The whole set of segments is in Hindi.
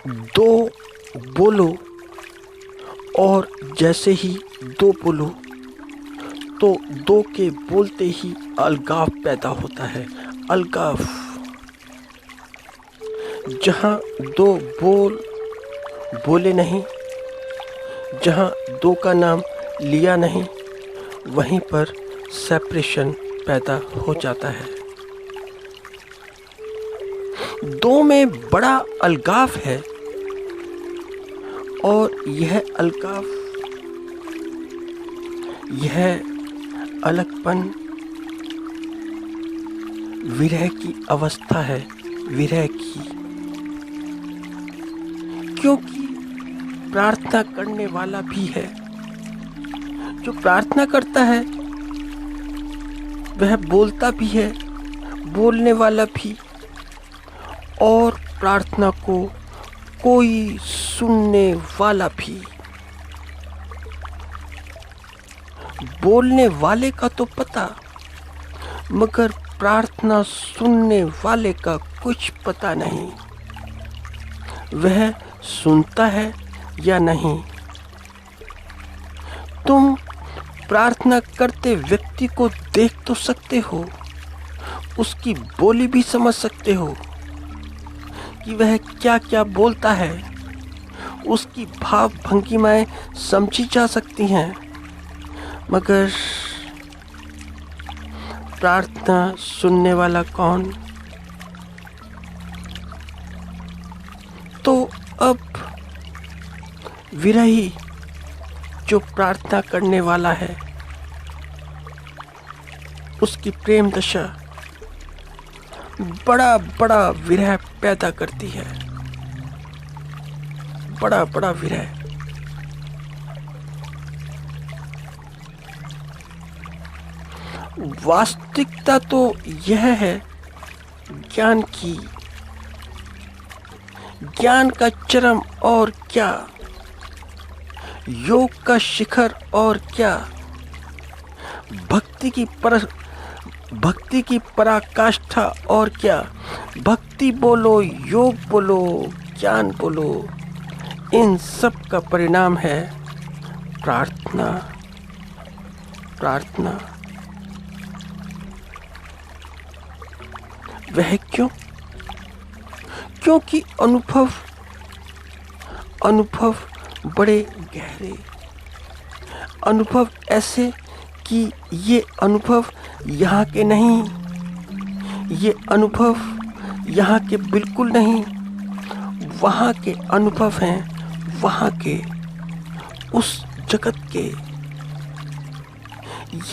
दो बोलो और जैसे ही दो बोलो तो दो के बोलते ही अलगाव पैदा होता है। अलगाव, जहाँ दो बोले नहीं, जहाँ दो का नाम लिया नहीं, वहीं पर सेपरेशन पैदा हो जाता है। दो में बड़ा अलगाव है और यह अलगाव, यह अलगपन विरह की अवस्था है, विरह की। क्योंकि प्रार्थना करने वाला भी है, जो प्रार्थना करता है वह बोलता भी है, बोलने वाला भी, और प्रार्थना को कोई सुनने वाला भी। बोलने वाले का तो पता, मगर प्रार्थना सुनने वाले का कुछ पता नहीं। वह सुनता है या नहीं। तुम प्रार्थना करते व्यक्ति को देख तो सकते हो, उसकी बोली भी समझ सकते हो कि वह क्या क्या बोलता है, उसकी भाव भंगिमाएं समझी जा सकती हैं, मगर प्रार्थना सुनने वाला कौन? तो अब विरही जो प्रार्थना करने वाला है, उसकी प्रेम दशा बड़ा बड़ा विरह पैदा करती है, बड़ा बड़ा विरह। वास्तविकता तो यह है ज्ञान की, ज्ञान का चरम और क्या, योग का शिखर और क्या, भक्ति की पराकाष्ठा और क्या। भक्ति बोलो, योग बोलो, ज्ञान बोलो, इन सब का परिणाम है प्रार्थना। प्रार्थना वह क्यों? क्योंकि अनुभव बड़े गहरे, अनुभव ऐसे कि ये अनुभव यहाँ के नहीं, ये अनुभव यहाँ के बिल्कुल नहीं, वहाँ के अनुभव हैं, वहाँ के, उस जगत के।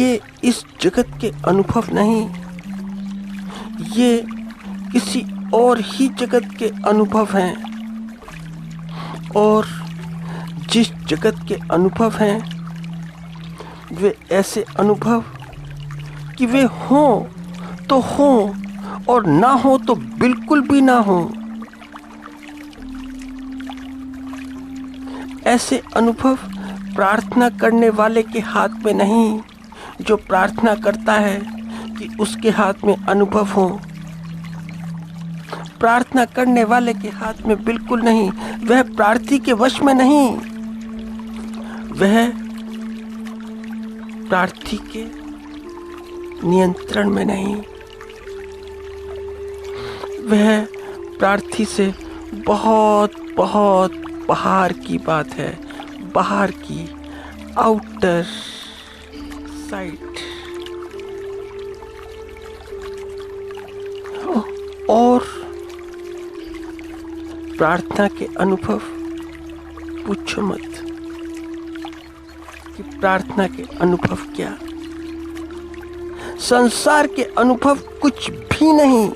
ये इस जगत के अनुभव नहीं, ये किसी और ही जगत के अनुभव हैं। और जिस जगत के अनुभव हैं वे ऐसे अनुभव कि वे हों तो हों और ना हो तो बिल्कुल भी ना हो। ऐसे अनुभव प्रार्थना करने वाले के हाथ में नहीं, जो प्रार्थना करता है कि उसके हाथ में अनुभव हो। प्रार्थना करने वाले के हाथ में बिल्कुल नहीं, वह प्रार्थी के वश में नहीं, वह प्रार्थी के नियंत्रण में नहीं। वह प्रार्थी से बहुत बहुत बाहर की बात है, बाहर की, आउटर साइड। और प्रार्थना के अनुभव पूछो मत कि प्रार्थना के अनुभव क्या। संसार के अनुभव कुछ भी नहीं,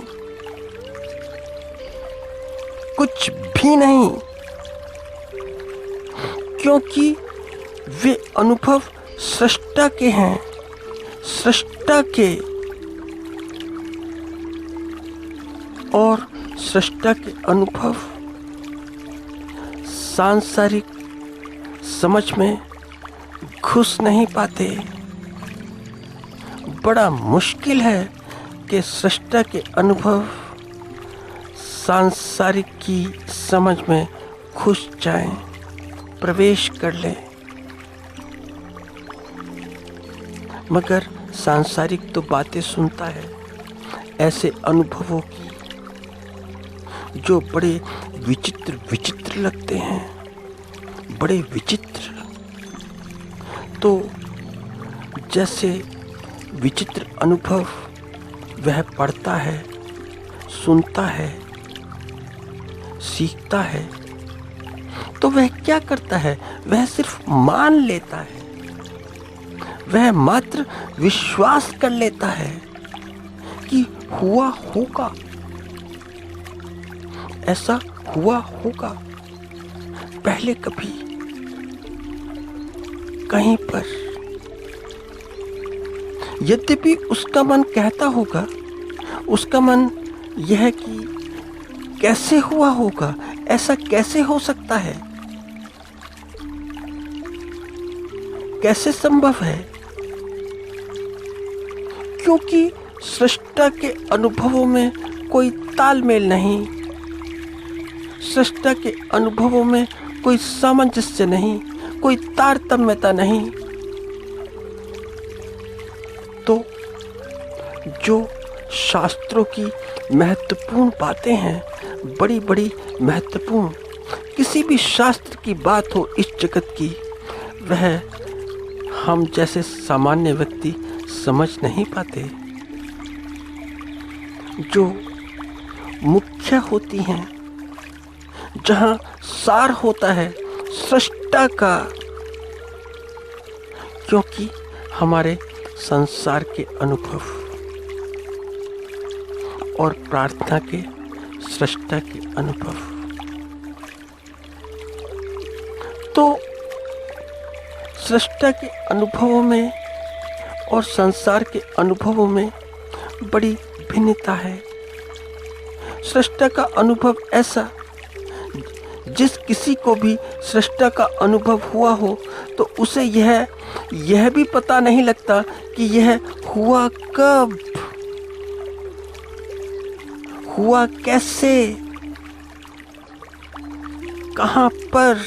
कुछ भी नहीं, क्योंकि वे अनुभव सृष्टा के हैं, सृष्टा के। और सृष्टा के अनुभव सांसारिक समझ में घुस नहीं पाते। बड़ा मुश्किल है कि सृष्टा के अनुभव सांसारिक की समझ में घुस जाएं, प्रवेश कर लें। मगर सांसारिक तो बातें सुनता है ऐसे अनुभवों की जो बड़े विचित्र विचित्र लगते हैं, बड़े विचित्र। तो जैसे विचित्र अनुभव वह पढ़ता है, सुनता है, सीखता है, तो वह क्या करता है? वह सिर्फ मान लेता है, वह मात्र विश्वास कर लेता है कि हुआ होगा, ऐसा हुआ होगा पहले कभी कहीं पर। यद्यपि उसका मन कहता होगा, उसका मन यह कि कैसे हुआ होगा, ऐसा कैसे हो सकता है, कैसे संभव है? क्योंकि सृष्टा के अनुभवों में कोई तालमेल नहीं, सृष्टा के अनुभवों में कोई सामंजस्य नहीं, कोई तारतम्यता नहीं। तो जो शास्त्रों की महत्वपूर्ण बातें हैं, बड़ी बड़ी महत्वपूर्ण, किसी भी शास्त्र की बात हो इस जगत की, वह हम जैसे सामान्य व्यक्ति समझ नहीं पाते। जो मुख्य होती हैं, जहाँ सार होता है सृष्टा का, क्योंकि हमारे संसार के अनुभव और प्रार्थना के सृष्टा के अनुभव, तो सृष्टा के अनुभवों में और संसार के अनुभवों में बड़ी भिन्नता है। सृष्टा का अनुभव ऐसा, जिस किसी को भी सृष्टा का अनुभव हुआ हो तो उसे यह भी पता नहीं लगता कि यह हुआ कब, हुआ कैसे, कहां पर।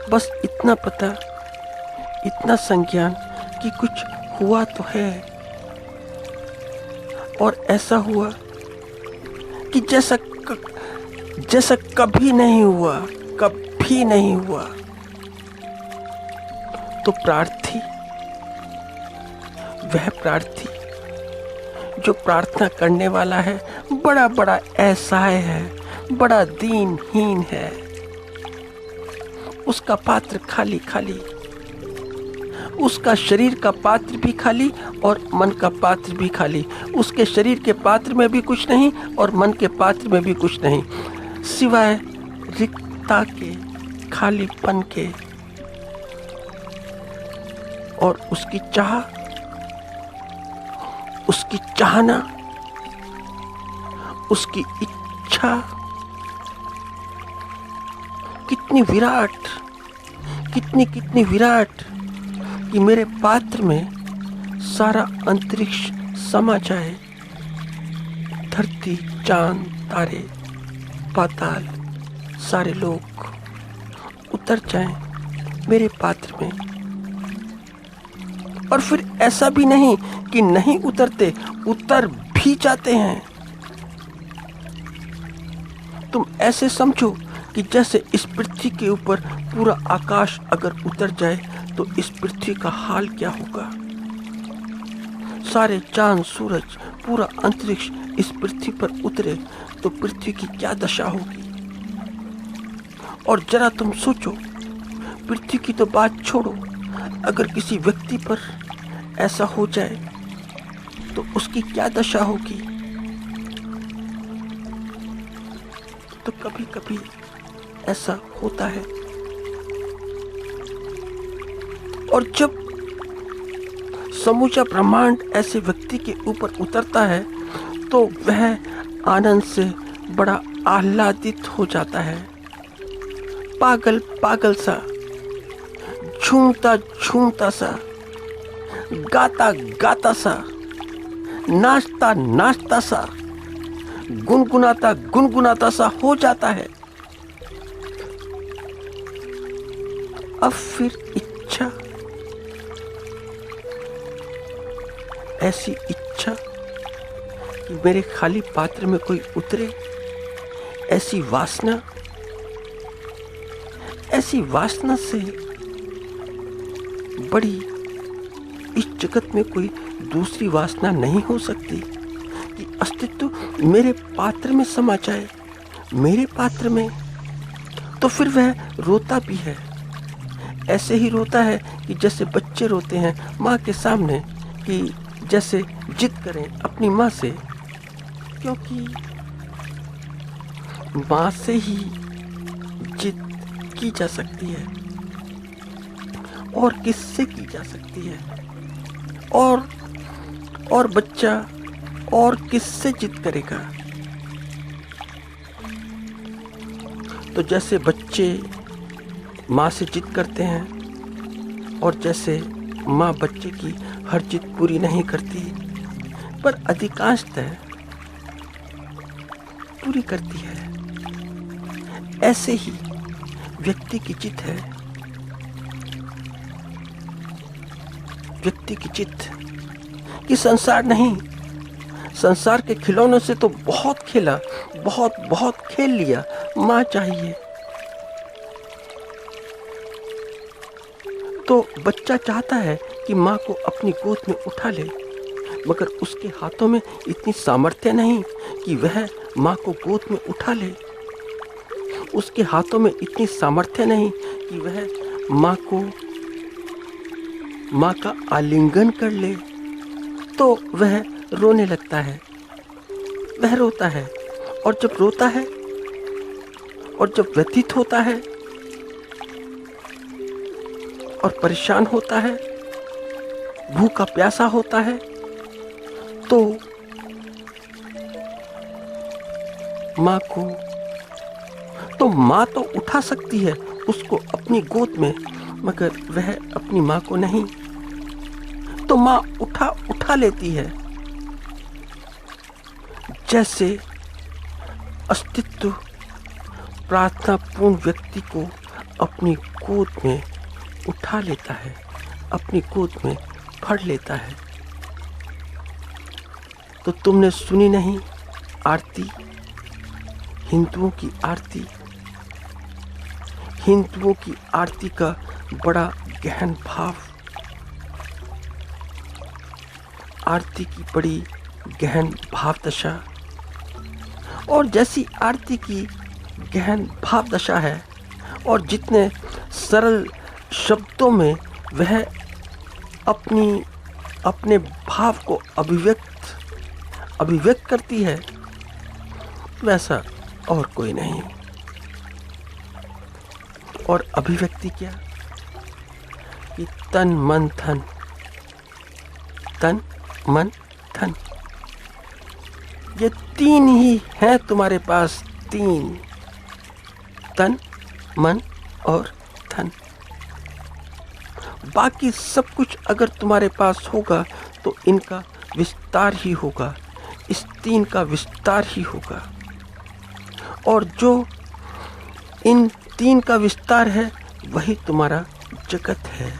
बस इतना पता, इतना संज्ञान कि कुछ हुआ तो है, और ऐसा हुआ कि जैसा कभी नहीं हुआ, कभी नहीं हुआ। तो प्रार्थी, वह प्रार्थी जो प्रार्थना करने वाला है, बड़ा बड़ा असहाय है, बड़ा दीनहीन है, उसका पात्र खाली खाली, उसका शरीर का पात्र भी खाली और मन का पात्र भी खाली। उसके शरीर के पात्र में भी कुछ नहीं और मन के पात्र में भी कुछ नहीं, सिवाय रिक्तता के, खालीपन के। और उसकी चाह, उसकी चाहना, उसकी इच्छा कितनी विराट, कितनी विराट कि मेरे पात्र में सारा अंतरिक्ष समा जाए, धरती, चांद, तारे, पाताल, सारे लोग उतर जाएं मेरे पात्र में। और फिर ऐसा भी नहीं कि नहीं उतरते, उतर भी जाते हैं। तुम ऐसे समझो कि जैसे इस पृथ्वी के ऊपर पूरा आकाश अगर उतर जाए तो इस पृथ्वी का हाल क्या होगा। सारे चांद, सूरज, पूरा अंतरिक्ष इस पृथ्वी पर उतरे तो पृथ्वी की क्या दशा होगी। और जरा तुम सोचो, पृथ्वी की तो बात छोड़ो, अगर किसी व्यक्ति पर ऐसा हो जाए तो उसकी क्या दशा होगी। तो कभी कभी ऐसा होता है। और जब समूचा ब्रह्मांड ऐसे व्यक्ति के ऊपर उतरता है तो वह आनंद से बड़ा आह्लादित हो जाता है, पागल पागल सा, झूमता झूमता सा, गाता गाता सा, नाचता नाचता सा, गुनगुनाता गुनगुनाता सा हो जाता है। अब फिर इच्छा, ऐसी इच्छा कि मेरे खाली पात्र में कोई उतरे, ऐसी वासना से बड़ी इस जगत में कोई दूसरी वासना नहीं हो सकती कि अस्तित्व मेरे पात्र में समा जाए, मेरे पात्र में। तो फिर वह रोता भी है, ऐसे ही रोता है कि जैसे बच्चे रोते हैं माँ के सामने, कि जैसे जिद करें अपनी माँ से, क्योंकि माँ से ही जिद की जा सकती है, और किससे की जा सकती है, और बच्चा और किससे जिद करेगा। तो जैसे बच्चे माँ से जिद करते हैं, और जैसे माँ बच्चे की हर जिद पूरी नहीं करती, पर अधिकांशतः पूरी करती है, ऐसे ही व्यक्ति की जिद है। व्यक्ति की जिद कि संसार नहीं, संसार के खिलौनों से तो बहुत खेला, बहुत खेल लिया, माँ चाहिए। तो बच्चा चाहता है कि माँ को अपनी गोद में उठा ले, मगर उसके हाथों में इतनी सामर्थ्य नहीं कि वह माँ को गोद में उठा ले। उसके हाथों में इतनी सामर्थ्य नहीं कि वह माँ का आलिंगन कर ले। तो वह रोने लगता है, वह रोता है, और जब रोता है और जब व्यथित होता है और परेशान होता है, भूखा प्यासा होता है, तो माँ तो उठा सकती है उसको अपनी गोद में, मगर वह अपनी माँ को नहीं। तो माँ उठा लेती है। जैसे अस्तित्व प्रार्थनापूर्ण व्यक्ति को अपनी गोद में उठा लेता है, अपनी गोद में भर लेता है। तो तुमने सुनी नहीं आरती, हिंदुओं की आरती? हिंदुओं की आरती का बड़ा गहन भाव, आरती की बड़ी गहन भाव दशा। और जैसी आरती की गहन भाव दशा है, और जितने सरल शब्दों में वह अपने भाव को अभिव्यक्त करती है, वैसा और कोई नहीं। और अभिव्यक्ति क्या कि तन मन धन, ये तीन ही हैं तुम्हारे पास, तीन, तन मन और धन। बाकी सब कुछ अगर तुम्हारे पास होगा तो इनका विस्तार ही होगा, इस तीन का विस्तार ही होगा। और जो इन तीन का विस्तार है वही तुम्हारा जगत है।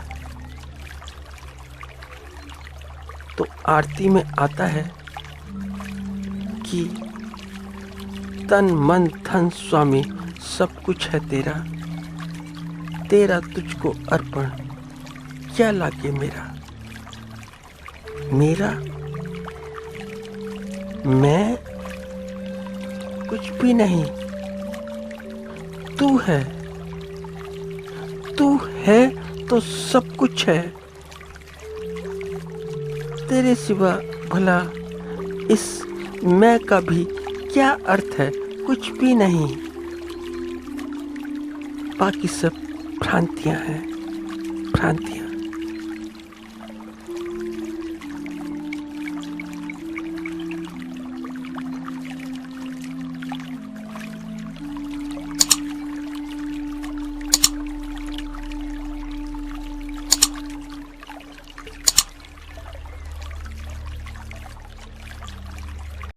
तो आरती में आता है कि तन मन धन स्वामी सब कुछ है तेरा, तेरा तुझको अर्पण क्या लागे मेरा। मैं कुछ भी नहीं, तू है तो सब कुछ है। तेरे सिवा भला इस मैं का भी क्या अर्थ है, कुछ भी नहीं। बाकी सब भ्रांतियां हैं, भ्रांतियां।